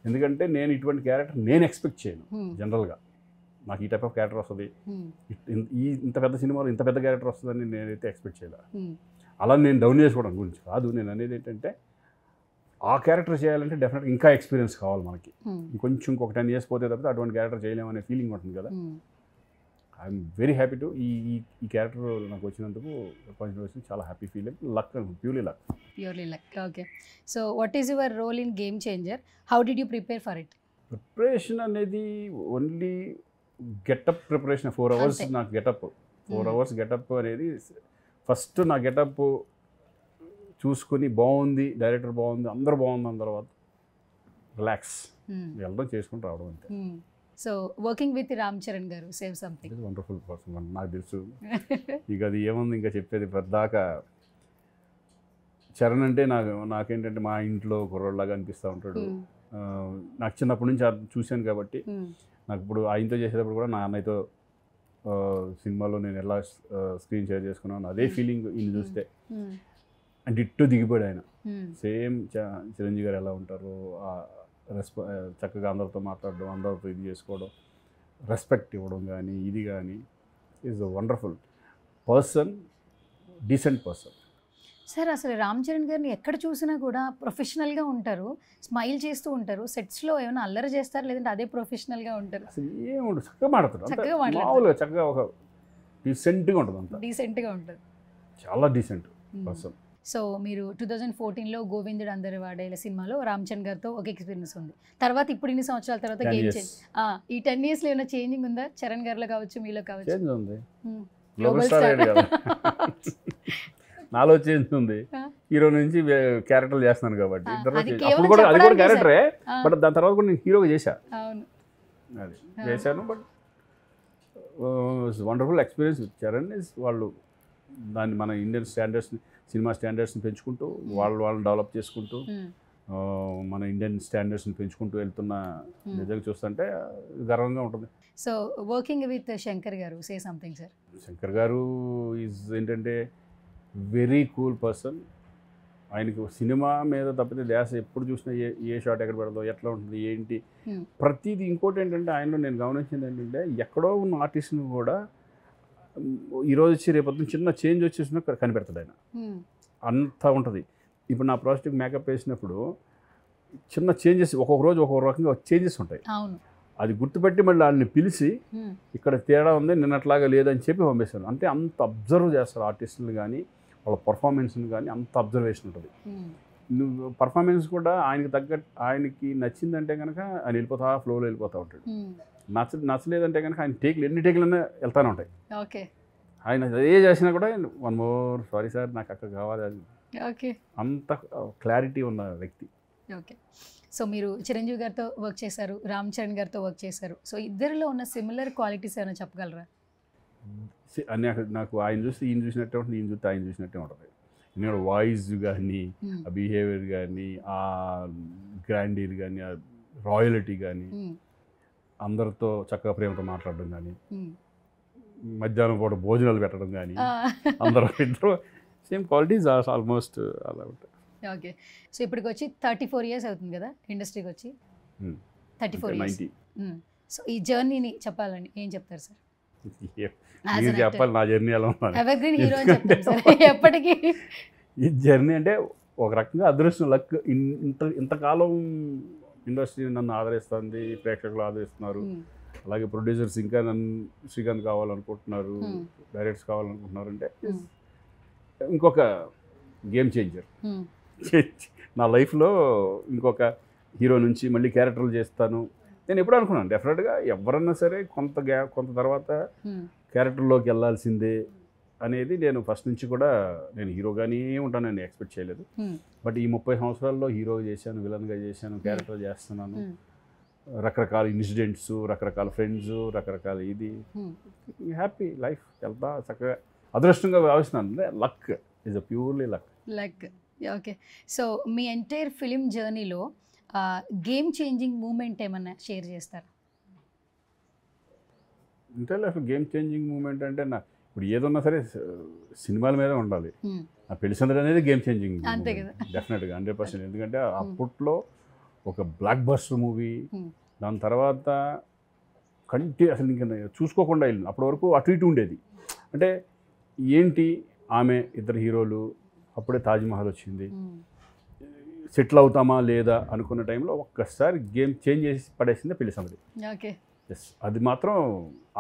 ఎందుకంటే నేను ఇటువంటి క్యారెక్టర్ నేను ఎక్స్పెక్ట్ చేయను జనరల్గా. నాకు ఈ టైప్ ఆఫ్ క్యారెక్టర్ వస్తుంది, ఇంత పెద్ద సినిమాలో ఇంత పెద్ద క్యారెక్టర్ వస్తుందని నేనైతే ఎక్స్పెక్ట్ చేయలేదు. అలా నేను డౌన్ చేసుకోవడం గురించి కాదు. నేను అనేది ఏంటంటే ఆ క్యారెక్టర్ చేయాలంటే డెఫినెట్గా ఇంకా ఎక్స్పీరియన్స్ కావాలి మనకి. ఇంకొక 10 years పోతే తప్పితే అటువంటి క్యారెక్టర్ చేయలేమనే ఫీలింగ్ ఉంటుంది కదా. ఐఎమ్ వెరీ హ్యాపీ టు ఈ క్యారెక్టర్ నాకు వచ్చినందుకు చాలా happy feeling. Luck, purely luck. Okay. So what is your role in game changer? How did you prepare for it? Preparation అనేది ఓన్లీ గెటప్ ప్రిపరేషన్. 4 hours నాకు getup. 4 hours getup అనేది first నా getup చూసుకొని బాగుంది, director బాగుంది, అందరూ బాగుంది అన్న తర్వాత రిలాక్స్ వెళ్ళడం చేసుకుని రావడం అంతే. So working with Ram Charan గారు సేవ్ సంథింగ్. వండర్ఫుల్ పర్సన్ నాకు తెలుసు. ఇక అది ఏముంది ఇంకా చెప్పేది పెద్దాక. చరణ్ అంటే నాకేంటంటే మా ఇంట్లో కుర్రోళ్ళలాగా అనిపిస్తూ ఉంటాడు. నాకు చిన్నప్పటి నుంచి చూశాను కాబట్టి నాకు ఇప్పుడు ఆయనతో చేసేటప్పుడు కూడా నా అన్నయ్యతో సినిమాలో నేను ఎలా స్క్రీన్ షేర్ చేసుకున్నాను అదే ఫీలింగ్ ఈయన చూస్తే. అండ్ ఇట్టు దిగిపోయాడు ఆయన. సేమ్ చిరంజీవి గారు ఎలా ఉంటారు, చక్కగా అందరితో మాట్లాడడం, అందరితో ఇది చేసుకోవడం, రెస్పెక్ట్ ఇవ్వడం కానీ ఇది కానీ is a wonderful person, decent person. Sir అసలు రామ్ చరణ్ గారిని ఎక్కడ చూసినా కూడా ప్రొఫెషనల్గా ఉంటారు, స్మైల్ చేస్తూ ఉంటారు. సెట్స్లో ఏమైనా అల్లరి చేస్తారు, లేదంటే అదే ప్రొఫెషనల్గా ఉంటారు? అసలు ఏముండదు, చక్కగా మాట్లాడతారు. మామూలుగా చక్కగా ఒక డీసెంట్గా ఉంటుంది, అంతా డీసెంట్గా ఉంటుంది, చాలా డీసెంట్ పర్సన్. సో మీరు 2014లో గోవిందుడు అందరి వాడేల సినిమాలో రామ్ చరణ్ గారితో ఒక ఎక్స్పీరియన్స్ ఉంది. తర్వాత ఇప్పుడు ఇన్ని సంవత్సరాల తర్వాత గేమ్ చేంజ్, ఈ 10 yearsలో ఏమైనా చేంజింగ్ ఉందా చేరణ్ గారిలో కావచ్చు, మీలో కావచ్చు? చేంజ్ ఉంది, గ్లోబల్ స్టార్ కదా. నాలో చేంజ్ ఉంది. హీరో నుంచి క్యారెక్టర్లు చేస్తున్నాను కాబట్టి అప్పుడు కూడా అది కూడా క్యారెక్టరే, బట్ దాని తర్వాత కూడా నేను హీరోగా చేశాను. అది చేశాను. బట్ వండర్ఫుల్ ఎక్స్పీరియన్స్ చరణ్ వాళ్ళు దాన్ని మన ఇండియన్ స్టాండర్డ్స్ని సినిమా స్టాండర్డ్స్ని పెంచుకుంటూ వాళ్ళని డెవలప్ చేసుకుంటూ మన ఇండియన్ స్టాండర్డ్స్ని పెంచుకుంటూ వెళ్తున్న నిజంగా చూస్తుంటే గర్వంగా ఉంటుంది. సో వర్కింగ్ విత్ శంకర్ గారు, సే సంథింగ్ సార్. శంకర్ గారు ఈజ్ ఏంటంటే వెరీ కూల్ పర్సన్. ఆయనకు సినిమా మీద తప్పితే ధ్యాస ఎప్పుడు చూసినా ఏ షాట్ ఎక్కడ పెడదో, ఎట్లా ఉంటుంది, ఏంటి ప్రతిదీ. ఇంకోటి ఏంటంటే ఆయనలో నేను గమనించింది ఏంటంటే ఎక్కడో ఉన్న ఆర్టిస్ట్ని కూడా ఈరోజు వచ్చి రేపొద్దున చిన్న చేంజ్ వచ్చేసినా కనిపెడతాడు ఆయన. అంత ఉంటుంది. ఇప్పుడు నా ప్రాజెక్ట్కి మేకప్ వేసినప్పుడు చిన్న చేంజెస్ ఒక్కొక్క రోజు ఒక్కొక్క రకంగా చేంజెస్ ఉంటాయి. అది గుర్తుపెట్టి మళ్ళీ వాళ్ళని పిలిచి ఇక్కడ తేడా ఉంది నిన్నట్లాగా లేదని చెప్పి పంపిస్తాను. అంటే అంత అబ్జర్వ్ చేస్తారు ఆర్టిస్టులు కానీ వాళ్ళ పర్ఫార్మెన్స్ని కానీ, అంత అబ్జర్వేషన్ ఉంటుంది. నువ్వు పర్ఫార్మెన్స్ కూడా ఆయనకి నచ్చిందంటే కనుక ఆయన ఫ్లోలో వెళ్ళిపోతూ ఉంటాడు. నచ్చలేదంటే కనుక ఆయన ఎన్ని టేకులన్నా వెళ్తానే ఉంటాయి. ఆయన ఏ చేసినా కూడా వన్ మోర్ సారీ సార్ నాకు అక్కడ కావాలి అది. అంత క్లారిటీ ఉన్న వ్యక్తి. ఓకే. సో మీరు చిరంజీవి గారితో వర్క్ చేశారు, రామ్ చరణ్ గారితో వర్క్ చేశారు. సో ఇద్దరిలో ఉన్న సిమిలర్ క్వాలిటీస్ ఏమైనా చెప్పగలరా? అన్నీ నాకు ఆయన చూస్తే ఈయన చూసినట్టే ఉంటుంది, ఈయన చూస్తే ఆయన చూసినట్టే ఉంటుంది. ఎందుకంటే వాయిస్ కానీ, ఆ బిహేవియర్ కానీ, ఆ గ్రాండీర్ కానీ, ఆ రాయలిటీ కానీ, అందరితో చక్కగా ప్రేమతో మాట్లాడడం కానీ, మధ్యాహ్నం పూట భోజనాలు పెట్టడం కానీ, ఇద్దరు సేమ్ క్వాలిటీస్ ఆల్మోస్ట్ అలా ఉంటాయి. ఓకే. సో ఇప్పటికి వచ్చి 34 years అవుతుంది కదా ఇండస్ట్రీకి వచ్చి? 34 years. సో ఈ జర్నీని చెప్పాలని ఏం చెప్తారు సార్? చెప్పాలి నా జర్నీ ఎలా ఎప్పటికీ. ఈ జర్నీ అంటే ఒక రకంగా అదృష్టం, లక్. ఇంతకాలం ఇండస్ట్రీ నన్ను ఆదరిస్తుంది, ప్రేక్షకులు ఆదరిస్తున్నారు. అలాగే ప్రొడ్యూసర్స్ ఇంకా నన్ను శ్రీకాంత్ కావాలనుకుంటున్నారు, డైరెక్టర్స్ కావాలనుకుంటున్నారు. అంటే ఇంకొక గేమ్ చేంజర్ నా లైఫ్లో. ఇంకొక హీరో నుంచి మళ్ళీ క్యారెక్టర్లు చేస్తాను నేను ఎప్పుడు అనుకున్నాను. డెఫినెట్గా ఎవరన్నా సరే కొంత తర్వాత క్యారెక్టర్లోకి వెళ్ళాల్సిందే అనేది నేను ఫస్ట్ నుంచి కూడా నేను హీరోగానే ఉంటానని ఎక్స్పెక్ట్ చేయలేదు. బట్ ఈ 30 సంవత్సరాల్లో హీరో చేశాను, విలన్గా చేశాను, క్యారెక్టర్ చేస్తున్నాను. రకరకాల ఇన్సిడెంట్స్, రకరకాల ఫ్రెండ్స్, రకరకాల ఇది హ్యాపీ లైఫ్ వెళ్తా చక్కగా అదృష్టంగా భావిస్తున్నాను. Luck is a purely luck. Okay. So me entire film జర్నీలో గేమ్ చేంజింగ్ మూమెంట్ ఏమన్నా షేర్ చేస్తారా? అంటే అసలు గేమ్ చేంజింగ్ మూమెంట్ అంటే ఇప్పుడు ఏదన్నా సరే సినిమాల మీద ఉండాలి. ఆ పెళ్లి సందడి అనేది గేమ్ చేంజింగ్ డెఫినెట్గా 100%. ఎందుకంటే అప్పట్లో ఒక బ్లాక్ బస్టర్ మూవీ, దాని తర్వాత అసలు ఇంకా చూసుకోకుండా వెళ్ళింది. అప్పటి వరకు అటు ఇటు ఉండేది. అంటే ఏంటి ఆమె ఇద్దరు హీరోలు, అప్పుడే తాజ్మహల్ వచ్చింది, సెటిల్ అవుతామా లేదా అనుకున్న టైంలో ఒక్కసారి గేమ్ చేంజ్ చేసి పడేసింది పెళ్లి సందడి. ఎస్, అది మాత్రం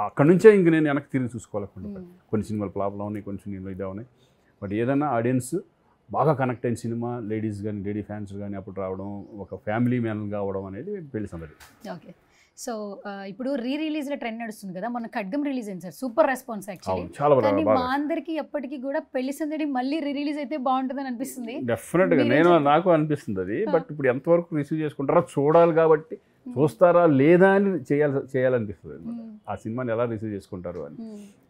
అక్కడి నుంచే ఇంక నేను వెనక్కి తిరిగి చూసుకోవాలనుకుంటా. కొన్ని సినిమాలు ఫ్లాప్లో ఉన్నాయి, కొన్ని సినిమాలు ఇదే ఉన్నాయి. బట్ ఏదైనా ఆడియన్స్ బాగా కనెక్ట్ అయిన సినిమా, లేడీస్ కానీ లేడీ ఫ్యాన్స్ కానీ అప్పుడు రావడం, ఒక ఫ్యామిలీ మ్యాన్ కావడం అనేది పెళ్లి సందడి. ఓకే. సో ఇప్పుడు రిలీజ్లో ట్రెండ్ నడుస్తుంది కదా, మన ఖడ్గం రిలీజ్ అయింది సార్, సూపర్ రెస్పాన్స్ యాక్చువల్లీ. కానీ మా అందరికి ఎప్పటికీ కూడా పెళ్లి సందడి మళ్ళీ రిలీజ్ అయితే బాగుంటుందని అనిపిస్తుంది. డెఫినెట్గా నాకు అనిపిస్తుంది అది. బట్ ఇప్పుడు ఎంతవరకు రిసీవ్ చేసుకుంటారో చూడాలి, కాబట్టి చూస్తారా లేదా అని చేయాలనిపిస్తుంది. ఆ సినిమాని ఎలా రిసీవ్ చేసుకుంటారు అని.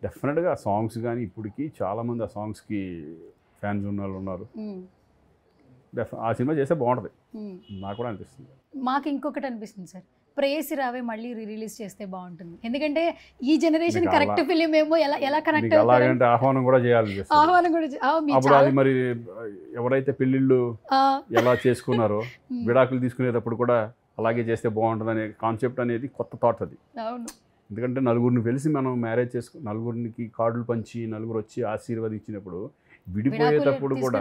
డెఫినెట్గా ఆ సాంగ్స్ కానీ ఇప్పటికి చాలామంది ఆ సాంగ్స్కి ఫ్యాన్స్ ఉన్న వాళ్ళు ఉన్నారు. ఆ సినిమా చేస్తే బాగుంటుంది, నాకు కూడా అనిపిస్తుంది. మాకు ఇంకొకటి అనిపిస్తుంది సార్, ప్రేయసి రావే మళ్ళీ రిలీజ్ చేస్తే బాగుంటుంది. ఎందుకంటే ఈ జనరేషన్ కరెక్ట్ ఫిలిం ఏమో ఎలా కనెక్ట్ అలాగంటే ఆహ్వానం కూడా చేయాలి. అప్పుడు అది మరి ఎవరైతే పెళ్ళిళ్ళు ఎలా చేసుకున్నారో విడాకులు తీసుకునేటప్పుడు కూడా అలాగే చేస్తే బాగుంటుంది అనే కాన్సెప్ట్ అనేది కొత్త థాట్ అది. ఎందుకంటే నలుగురిని కలిసి మనం మ్యారేజ్ నలుగురికి కార్డులు పంచి నలుగురు వచ్చి ఆశీర్వదించినప్పుడు విడిపోయేటప్పుడు కూడా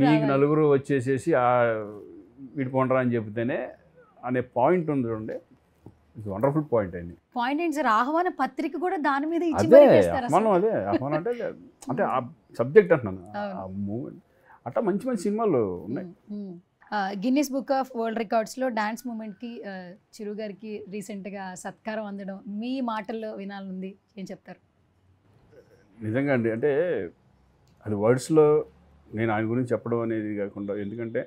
మీకు నలుగురు వచ్చేసేసి విడిపోండరా అని చెబితేనే అనే పాయింట్ ఉంది చూడండి. ఇట్స్ వండర్ఫుల్ పాయింట్ అయింది. పాయింట్ ఏంటి సార్, ఆహ్వాన పత్రిక కూడా దాని మీద మనం ఆహ్వానం అంటే ఆ సబ్జెక్ట్ అంటున్నాను, ఆ మూమెంట్. అట్లా మంచి మంచి సినిమాలు ఉన్నాయి. గిన్నిస్ బుక్ ఆఫ్ వరల్డ్ రికార్డ్స్లో డాన్స్ మూమెంట్కి చిరు గారికి రీసెంట్గా సత్కారం అందడం మీ మాటల్లో వినాలనుంది, ఏం చెప్తారు? నిజంగా అండి, అంటే అది వర్డ్స్లో నేను ఆయన గురించి చెప్పడం అనేది కాకుండా, ఎందుకంటే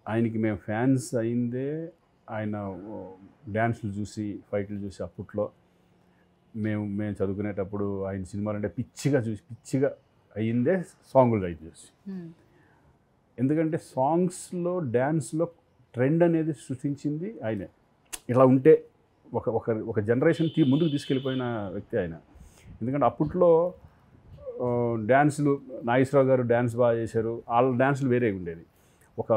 ఆయనకి మేము ఫ్యాన్స్ అయిందే ఆయన డ్యాన్స్లు చూసి, ఫైట్లు చూసి. అప్పట్లో మేము చదువుకునేటప్పుడు ఆయన సినిమాలు అంటే పిచ్చిగా అయ్యిందే సాంగులు రైట్ చేసి. ఎందుకంటే సాంగ్స్లో డ్యాన్స్లో ట్రెండ్ అనేది సృష్టించింది ఆయనే. ఇలా ఉంటే ఒక జనరేషన్ ముందుకు తీసుకెళ్ళిపోయిన వ్యక్తి ఆయన. ఎందుకంటే అప్పట్లో డ్యాన్సులు నాగేశ్వరరావు గారు డ్యాన్స్ బాగా చేశారు, వాళ్ళ డ్యాన్సులు వేరే ఉండేది. ఒక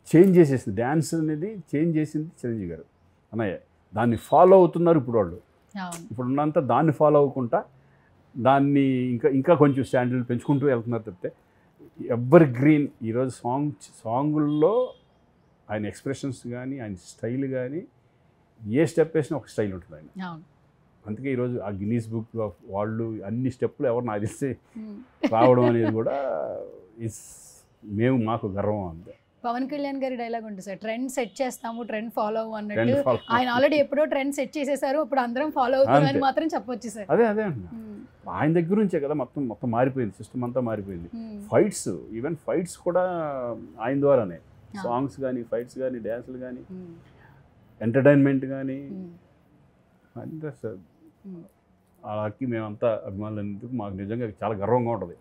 చేంజ్ చేసేసింది డ్యాన్స్ అనేది, చేంజ్ చేసింది చిరంజీవి గారు అన్నయ్య. దాన్ని ఫాలో అవుతున్నారు ఇప్పుడు వాళ్ళు. ఇప్పుడున్నంత దాన్ని ఫాలో అవ్వకుండా దాన్ని ఇంకా కొంచెం స్టాండర్డ్ పెంచుకుంటూ వెళ్తున్నారు తప్పితే ఎవర్ గ్రీన్. ఈరోజు సాంగుల్లో ఆయన ఎక్స్ప్రెషన్స్ కానీ ఆయన స్టైల్ కానీ ఏ స్టెప్ వేసినా ఒక స్టైల్ ఉంటుంది ఆయన. అందుకే ఈరోజు ఆ గిన్నీస్ బుక్ ఆఫ్ వాళ్ళు అన్ని స్టెప్పులు ఎవరు నాకు తెలిసి రావడం అనేది కూడా మాకు గర్వం. అంతే. పవన్ కళ్యాణ్ గారి డైలాగ్ ఉంటుంది సార్, ట్రెండ్ సెట్ చేస్తాము, ట్రెండ్ ఫాలో అన్నట్టు. ఆయన ఆల్రెడీ ఎప్పుడో ట్రెండ్ సెట్ చేసేసారు, ఇప్పుడు అందరం ఫాలో అవుతామని మాత్రం చెప్పొచ్చు సార్. అదే అండి, ఆయన దగ్గర నుంచే కదా మొత్తం మారిపోయింది, సిస్టమ్ అంతా మారిపోయింది. ఫైట్స్, ఈవెన్ ఫైట్స్ కూడా ఆయన ద్వారానే. సాంగ్స్ కానీ, ఫైట్స్ కానీ, డ్యాన్సులు కానీ, ఎంటర్టైన్మెంట్ కానీ, అంతే సార్. అలాగే మేమంతా అభిమానులు అనేందుకు మాకు నిజంగా చాలా గర్వంగా ఉంటుంది.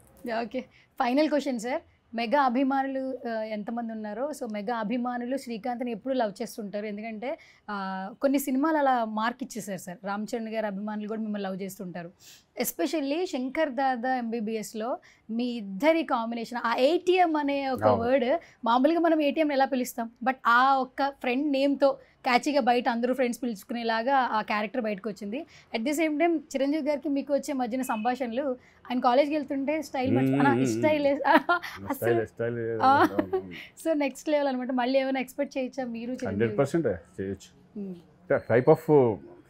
Okay, final question sir. Mega అభిమానులు ఎంతమంది ఉన్నారో, సో మెగా అభిమానులు శ్రీకాంత్ని ఎప్పుడు లవ్ చేస్తుంటారు? ఎందుకంటే కొన్ని సినిమాలు అలా మార్క్ ఇచ్చేసారు సార్. రామ్ చరణ్ గారి అభిమానులు కూడా మిమ్మల్ని లవ్ చేస్తుంటారు. ఎస్పెషల్లీ శంకర్ దాదా ఎంబీబీఎస్లో మీ ఇద్దరి కాంబినేషన్, ఆ ఏటీఎం అనే ఒక వర్డ్, మామూలుగా మనం ఏటీఎం ఎలా పిలుస్తాం, బట్ ఆ ఒక్క ఫ్రెండ్ నేమ్తో క్యాచీగా బయట అందరూ ఫ్రెండ్స్ పిలుచుకునేలాగా ఆ క్యారెక్టర్ బయటకు వచ్చింది. At the same time Chiranjeevi గారికి మీకు వచ్చే మధ్యన సంభాషణలు, ఆయన కాలేజ్కి వెళ్తుంటే స్టైల్ సో నెక్స్ట్ లెవెల్ అనమాట. మళ్ళీ ఏమైనా ఎక్స్పెక్ట్ చేయొచ్చా మీరు? 100% చేయొచ్చు. టైప్ ఆఫ్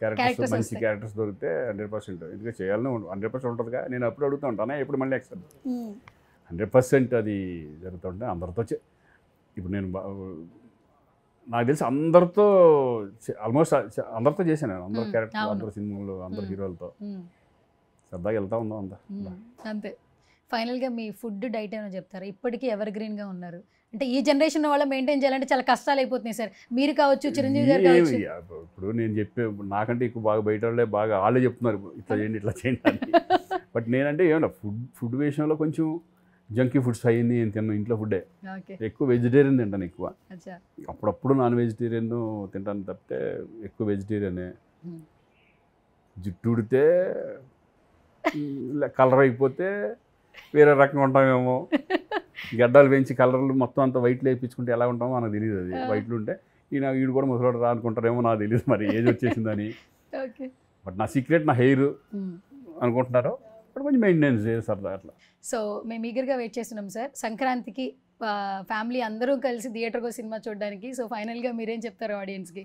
క్యారెక్టర్స్, మంచి క్యారెక్టర్స్ దొరికితే 100% ఎందుకంటే చేయాలని 100% ఉంటుందిగా. నేను అప్పుడు అడుగుతూ ఉంటాను, ఎప్పుడు మళ్ళీ నెక్స్ట్ 100% అది జరుగుతుంటే అందరితో. ఇప్పుడు నేను నాకు తెలిసి అందరితో ఆల్మోస్ట్ అందరితో చేశాను, అందరు క్యారెక్టర్, అందరు సినిమాలు, అందరు హీరోలతో సరదాగా వెళ్తా ఉందాం అంతా అంతే. ఫైనల్గా మీ ఫుడ్ డైట్ ఏమైనా చెప్తారా? ఇప్పటికీ ఎవర్ గ్రీన్గా ఉన్నారు అంటే ఈ జనరేషన్ వాళ్ళ మెయింటైన్ చేయాలంటే చాలా కష్టాలు అయిపోతున్నాయి సార్. మీరు కావచ్చు, చిరంజీవి గారు కావచ్చు. ఇప్పుడు నేను చెప్పే నాకంటే ఎక్కువ బాగా బయట వాళ్ళే చెప్తున్నారు ఇట్లా చేయండి ఇట్లా చేయండి అని. బట్ నేనంటే ఏమన్నా ఫుడ్ విషయంలో కొంచెం జంకీ ఫుడ్స్ అయ్యింది నేను తిన్నాను. ఇంట్లో ఫుడ్డే ఎక్కువ, వెజిటేరియన్ తింటాను ఎక్కువ. అప్పుడప్పుడు నాన్ వెజిటేరియన్ తింటాను తప్పితే ఎక్కువ వెజిటేరియనే. జుట్టు ఉడితే కలర్ అయిపోతే వేరే రకంగా ఉంటామేమో, గడ్డలు పెంచి కలర్లు మొత్తం అంతా వైట్లు వేయించుకుంటే ఎలా ఉంటామో మనకు తెలియదు. అది వైట్లు ఉంటే వీడు కూడా ముసలాడు రా అనుకుంటారేమో, నాకు తెలియదు మరి ఏజ్ వచ్చేసిందని. బట్ నా సీక్రెట్ నా హెయిర్ అనుకుంటున్నారు, బట్ కొంచెం మెయింటెనెన్స్ సరదా అట్లా. సో మేము ఈగర్గా వెయిట్ చేస్తున్నాం సార్ సంక్రాంతికి ఫ్యామిలీ అందరూ కలిసి థియేటర్కి సినిమా చూడడానికి. సో ఫైనల్గా మీరేం చెప్తారు ఆడియన్స్కి?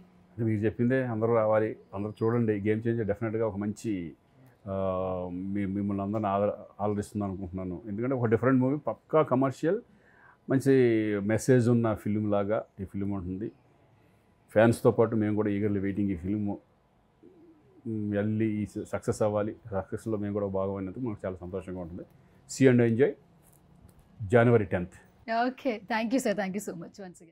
మీరు చెప్పిందే, అందరూ రావాలి, అందరూ చూడండి. గేమ్ చేంజర్ డెఫినెట్గా ఒక మంచి మిమ్మల్ని అందరిని ఆదరిస్తుంది అనుకుంటున్నాను. ఎందుకంటే ఒక డిఫరెంట్ మూవీ, పక్కా కమర్షియల్, మంచి మెసేజ్ ఉన్న ఫిలిం లాగా ఈ ఫిలిం ఉంటుంది. ఫ్యాన్స్తో పాటు మేము కూడా ఈగర్లీ వెయిటింగ్ ఈ ఫిలిం వెళ్ళి సక్సెస్ అవ్వాలి. సక్సెస్లో మేము కూడా భాగమైనందుకు మాకు చాలా సంతోషంగా ఉంటుంది. See and enjoy January 10th. Okay, thank you sir, thank you so much once again.